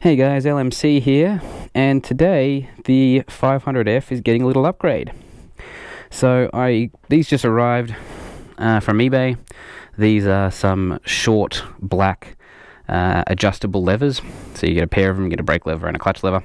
Hey guys, LMC here, and today the 500F is getting a little upgrade. So these just arrived from eBay. These are some short black adjustable levers. So you get a pair of them, get a brake lever and a clutch lever.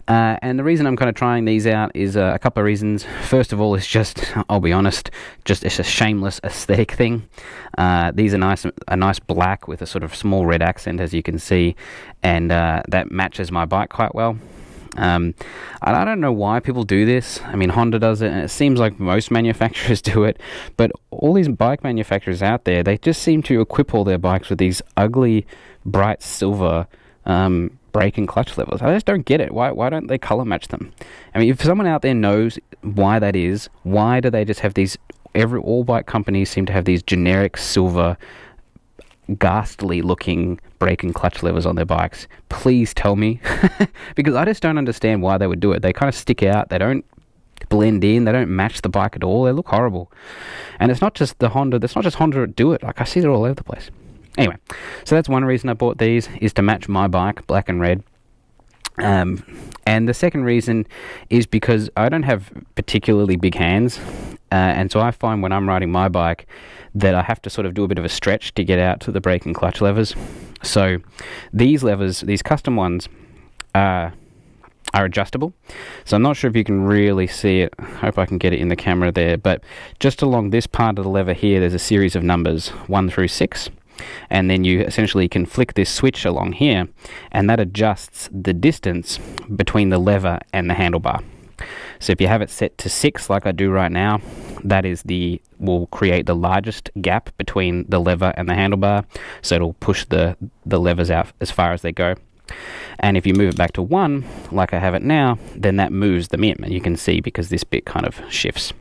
And the reason I'm kind of trying these out is a couple of reasons. First of all, it's just, I'll be honest, it's a shameless aesthetic thing. These are a nice black with a sort of small red accent, as you can see, and that matches my bike quite well. I don't know why people do this. I mean, Honda does it, and it seems like most manufacturers do it, but all these bike manufacturers out there, they just seem to equip all their bikes with these ugly, bright silver brake and clutch levers. I just don't get it. Why don't they color match them? I mean, if someone out there knows why that is, why do they just have these? All bike companies seem to have these generic silver, ghastly looking brake and clutch levers on their bikes. Please tell me, because I just don't understand why they would do it. They kind of stick out. They don't blend in. They don't match the bike at all. They look horrible. And it's not just Honda that do it. Like, I see they're all over the place. Anyway, so that's one reason I bought these, is to match my bike, black and red. And the second reason is because I don't have particularly big hands, and so I find when I'm riding my bike that I have to sort of do a bit of a stretch to get out to the brake and clutch levers. So these levers, these custom ones, are adjustable. So I'm not sure if you can really see it. I hope I can get it in the camera there. But just along this part of the lever here, there's a series of numbers, 1 through 6. And then you essentially can flick this switch along here, and that adjusts the distance between the lever and the handlebar. So if you have it set to 6 like I do right now, that will create the largest gap between the lever and the handlebar, so it'll push the levers out as far as they go. And if you move it back to 1 like I have it now, then that moves them in, and you can see because this bit kind of shifts.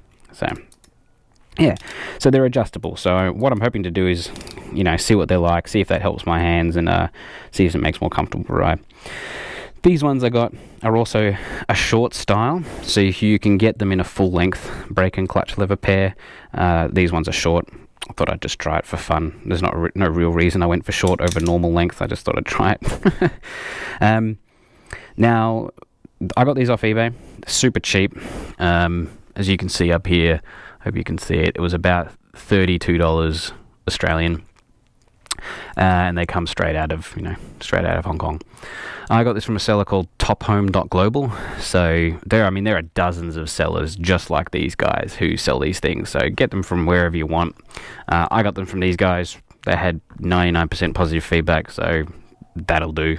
Yeah, so they're adjustable. So what I'm hoping to do is, see what they're like, see if that helps my hands, and see if it makes more comfortable ride. These ones I got are also a short style, so you can get them in a full length brake and clutch lever pair. These ones are short. I thought I'd just try it for fun. There's no real reason I went for short over normal length. I just thought I'd try it. Now, I got these off eBay. Super cheap. As you can see up here, hope you can see it. It was about $32 Australian, and they come straight out of Hong Kong. I got this from a seller called tophome.global. So there are dozens of sellers just like these guys who sell these things. So get them from wherever you want. I got them from these guys. They had 99% positive feedback, so that'll do.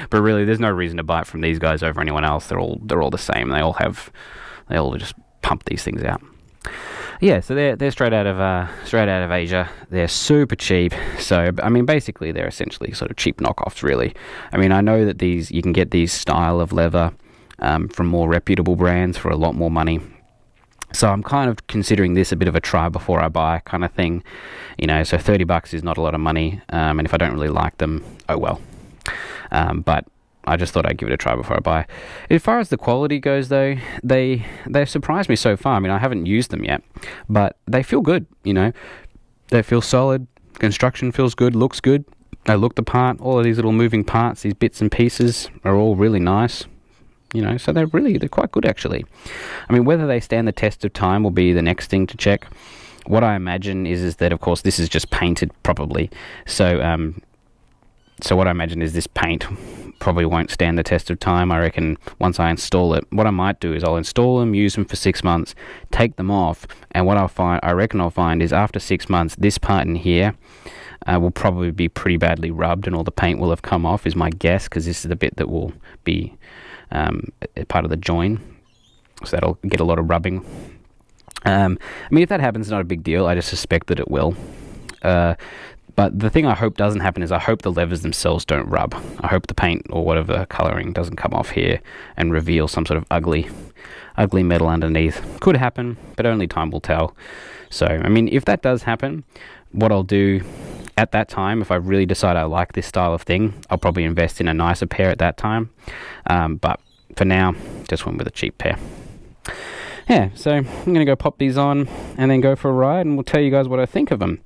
But really, there's no reason to buy it from these guys over anyone else. They're all the same. They all just pump these things out. Yeah, so they're straight out of Asia. They're super cheap. So basically they're essentially sort of cheap knockoffs, really. I know that you can get these style of leather from more reputable brands for a lot more money. So I'm kind of considering this a bit of a try before I buy kind of thing. So $30 is not a lot of money, and if I don't really like them, oh well. But I just thought I'd give it a try before I buy. As far as the quality goes, though, they've surprised me so far. I haven't used them yet, but they feel good. They feel solid. Construction feels good. Looks good. They look the part. All of these little moving parts, these bits and pieces, are all really nice. So they're quite good, actually. Whether they stand the test of time will be the next thing to check. What I imagine is that, of course, this is just painted properly. So what I imagine is this paint probably won't stand the test of time. I reckon once I install it, what I might do is I'll install them, use them for 6 months, take them off, and what I reckon I'll find is after 6 months, this part in here will probably be pretty badly rubbed, and all the paint will have come off, is my guess, because this is the bit that will be part of the join, so that'll get a lot of rubbing. If that happens, it's not a big deal. I just suspect that it will. But the thing I hope doesn't happen is I hope the levers themselves don't rub. I hope the paint or whatever colouring doesn't come off here and reveal some sort of ugly metal underneath. Could happen, but only time will tell. So, if that does happen, what I'll do at that time, if I really decide I like this style of thing, I'll probably invest in a nicer pair at that time. But for now, just went with a cheap pair. yeah, so I'm going to go pop these on and then go for a ride, and we'll tell you guys what I think of them.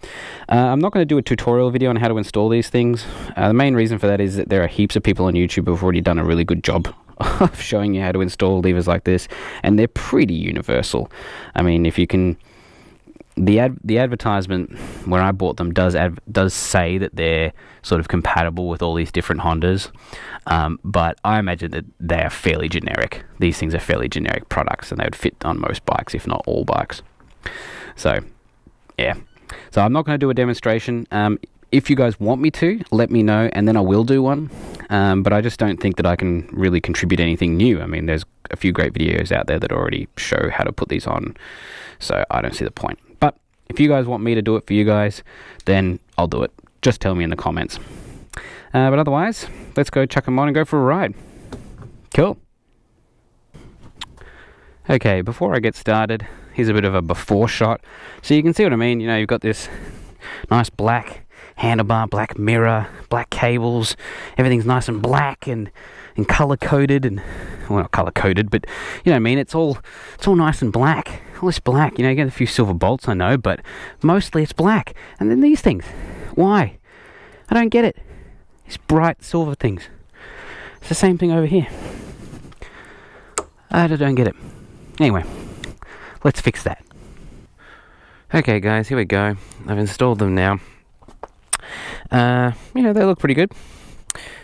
I'm not going to do a tutorial video on how to install these things. The main reason for that is that there are heaps of people on YouTube who have already done a really good job of showing you how to install levers like this, and they're pretty universal. I mean, if you can... The advertisement where I bought them does say that they're sort of compatible with all these different Hondas, but I imagine that they are fairly generic. These things are fairly generic products, and they would fit on most bikes, if not all bikes. So, yeah. So I'm not going to do a demonstration. If you guys want me to, let me know, and then I will do one. But I just don't think that I can really contribute anything new. I mean, there's a few great videos out there that already show how to put these on, so I don't see the point. But if you guys want me to do it for you guys, then I'll do it. Just tell me in the comments. But otherwise, let's go chuck them on and go for a ride. Cool. Okay, before I get started, here's a bit of a before shot. So you can see what I mean. You know, you've got this nice black handlebar, black mirror, black cables. Everything's nice and black and color coded, and well, not color coded, but you know what I mean. It's all nice and black. All this black. You know, you get a few silver bolts, I know, but mostly it's black. And then these things. Why? I don't get it. These bright silver things. It's the same thing over here. I don't get it. Anyway, let's fix that. Okay, guys, here we go. I've installed them now. You know, they look pretty good.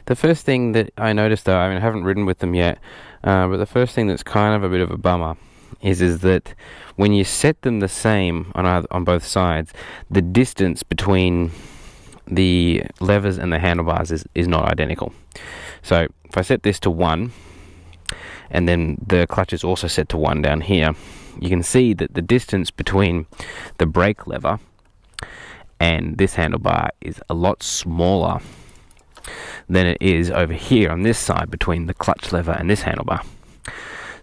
The first thing that I noticed, though, I mean, I haven't ridden with them yet, but the first thing that's kind of a bit of a bummer is that when you set them the same on both sides, the distance between the levers and the handlebars is not identical. So if I set this to 1, and then the clutch is also set to 1 down here, you can see that the distance between the brake lever and this handlebar is a lot smaller than it is over here on this side between the clutch lever and this handlebar.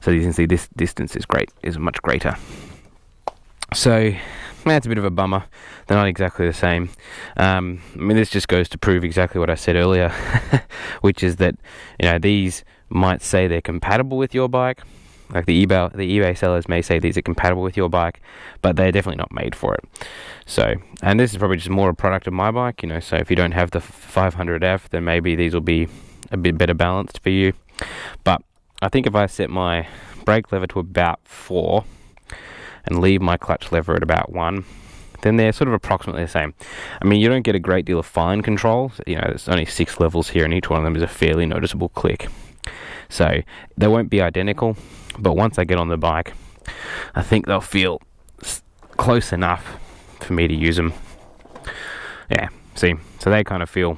So you can see this distance is much greater. So that's a bit of a bummer. They're not exactly the same. I mean, this just goes to prove exactly what I said earlier, which is that, you know, these might say they're compatible with your bike. Like the eBay sellers may say these are compatible with your bike, but they're definitely not made for it. So, and this is probably just more a product of my bike, you know, so if you don't have the 500F, then maybe these will be a bit better balanced for you. But I think if I set my brake lever to about 4 and leave my clutch lever at about 1, then they're sort of approximately the same. I mean, you don't get a great deal of fine control. You know, there's only 6 levels here, and each one of them is a fairly noticeable click. So they won't be identical, but once I get on the bike, I think they'll feel close enough for me to use them. Yeah, see, so they kind of feel,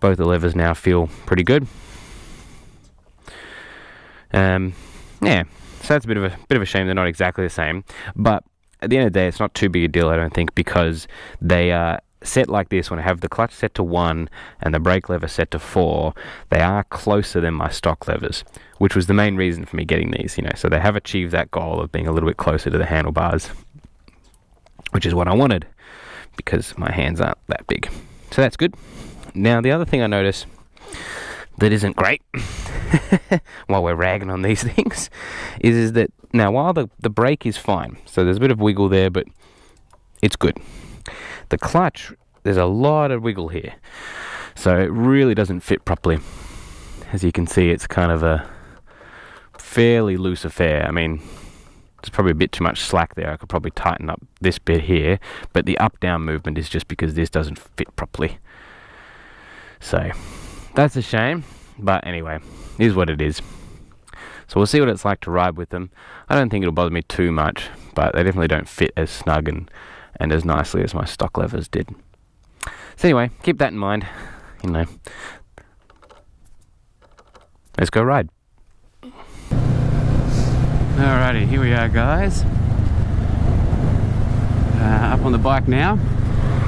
both the levers now feel pretty good. Yeah, so that's a bit of a shame they're not exactly the same, but at the end of the day, it's not too big a deal, I don't think, because they are set like this. When I have the clutch set to 1 and the brake lever set to 4, they are closer than my stock levers, which was the main reason for me getting these, you know, so they have achieved that goal of being a little bit closer to the handlebars, which is what I wanted, because my hands aren't that big. So that's good. Now, the other thing I notice that isn't great, while we're ragging on these things, is that now while the brake is fine, so there's a bit of wiggle there, but it's good. The clutch, there's a lot of wiggle here, so it really doesn't fit properly. As you can see, it's kind of a fairly loose affair. I mean, there's probably a bit too much slack there. I could probably tighten up this bit here, but the up-down movement is just because this doesn't fit properly. So that's a shame, but anyway, it is what it is. So we'll see what it's like to ride with them. I don't think it'll bother me too much, but they definitely don't fit as snug and as nicely as my stock levers did. So anyway, keep that in mind, you know. Let's go ride. Alrighty, here we are, guys. Up on the bike now,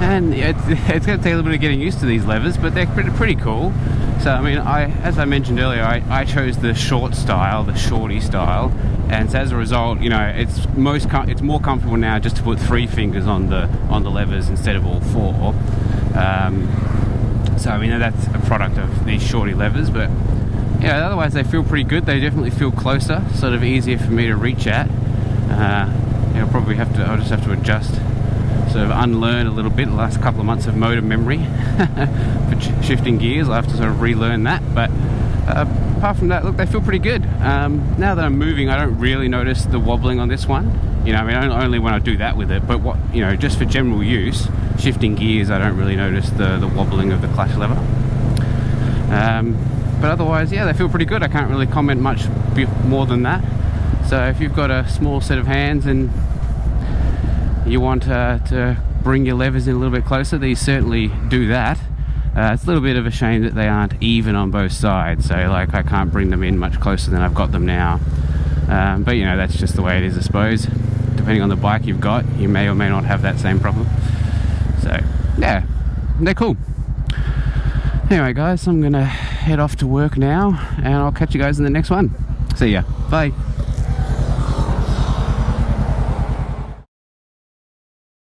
and it's going to take a little bit of getting used to these levers, but they're pretty cool. So I mean, as I mentioned earlier, I chose the short style, the shorty style, and so as a result, you know, it's more comfortable now just to put 3 fingers on the levers instead of all 4. So I mean, that's a product of these shorty levers, but yeah, otherwise they feel pretty good. They definitely feel closer, sort of easier for me to reach at. I'll just have to adjust, sort of unlearn a little bit the last couple of months of motor memory for shifting gears. I'll have to sort of relearn that, but apart from that, look, they feel pretty good. Now that I'm moving, I don't really notice the wobbling on this one. You know, I mean, only when I do that with it, but just for general use, shifting gears, I don't really notice the wobbling of the clutch lever. But otherwise, yeah, they feel pretty good. I can't really comment much more than that. So if you've got a small set of hands and you want to bring your levers in a little bit closer, these certainly do that. It's a little bit of a shame that they aren't even on both sides, so like I can't bring them in much closer than I've got them now. But you know, that's just the way it is, I suppose. Depending on the bike you've got, you may or may not have that same problem. So yeah, they're cool. Anyway guys, I'm gonna head off to work now, and I'll catch you guys in the next one. See ya. Bye.